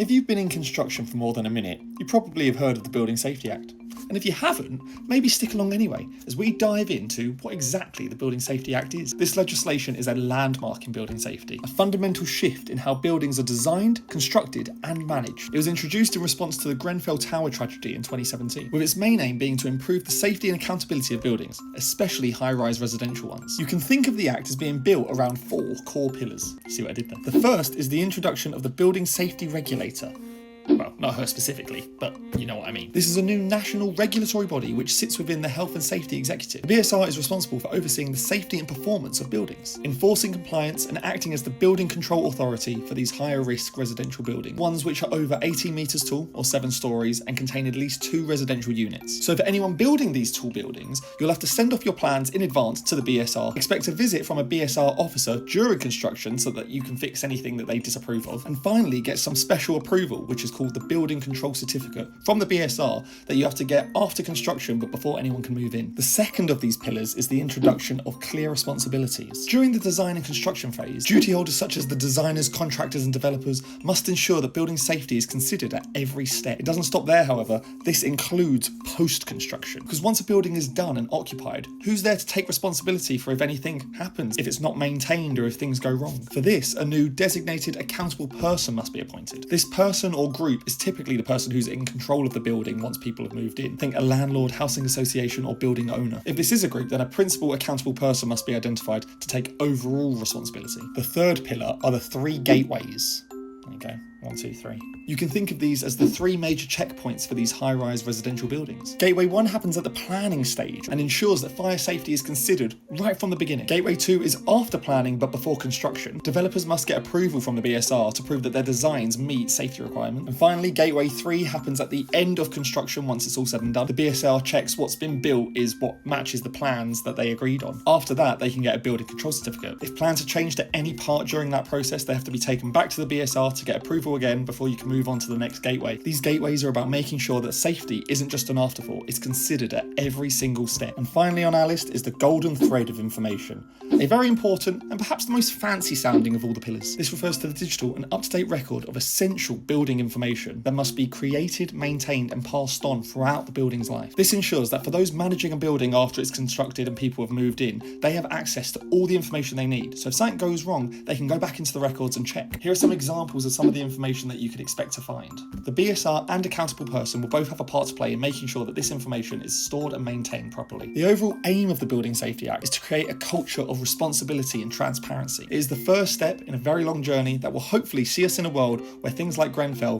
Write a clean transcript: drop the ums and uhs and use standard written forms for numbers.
If you've been in construction for more than a minute, you probably have heard of the Building Safety Act. And if you haven't, maybe stick along anyway, as we dive into what exactly the Building Safety Act is. This legislation is a landmark in building safety, a fundamental shift in how buildings are designed, constructed and managed. It was introduced in response to the Grenfell Tower tragedy in 2017, with its main aim being to improve the safety and accountability of buildings, especially high-rise residential ones. You can think of the Act as being built around 4 core pillars. See what I did there? The first is the introduction of the Building Safety Regulator. Well, not her specifically, but you know what I mean. This is a new national regulatory body which sits within the Health and Safety Executive. The BSR is responsible for overseeing the safety and performance of buildings, enforcing compliance and acting as the building control authority for these higher risk residential buildings, ones which are over 18 metres tall or 7 stories and contain at least 2 residential units. So for anyone building these tall buildings, you'll have to send off your plans in advance to the BSR, expect a visit from a BSR officer during construction so that you can fix anything that they disapprove of, and finally get some special approval, which is called the Building Control Certificate from the BSR that you have to get after construction but before anyone can move in. The second of these pillars is the introduction of clear responsibilities. During the design and construction phase, duty holders such as the designers, contractors and developers must ensure that building safety is considered at every step. It doesn't stop there, however. This includes post-construction, because once a building is done and occupied, who's there to take responsibility for if anything happens, if it's not maintained or if things go wrong? For this, a new designated accountable person must be appointed. This person or group is typically the person who's in control of the building once people have moved in. Think a landlord, housing association or building owner. If this is a group, then a principal accountable person must be identified to take overall responsibility. The third pillar are the 3 gateways. Okay, 1, 2, 3. You can think of these as the 3 major checkpoints for these high-rise residential buildings. Gateway 1 happens at the planning stage and ensures that fire safety is considered right from the beginning. Gateway 2 is after planning but before construction. Developers must get approval from the BSR to prove that their designs meet safety requirements. And finally, Gateway 3 happens at the end of construction once it's all said and done. The BSR checks what's been built is what matches the plans that they agreed on. After that, they can get a building control certificate. If plans are changed at any part during that process, they have to be taken back to the BSR to get approval again before you can move on to the next gateway. These gateways are about making sure that safety isn't just an afterthought, it's considered at every single step. And finally on our list is the golden thread of information. A very important and perhaps the most fancy sounding of all the pillars. This refers to the digital and up-to-date record of essential building information that must be created, maintained and passed on throughout the building's life. This ensures that for those managing a building after it's constructed and people have moved in, they have access to all the information they need. So if something goes wrong, they can go back into the records and check. Here are some examples of some of the information that you could expect to find. The BSR and accountable person will both have a part to play in making sure that this information is stored and maintained properly. The overall aim of the Building Safety Act is to create a culture of responsibility and transparency. It is the first step in a very long journey that will hopefully see us in a world where things like Grenfell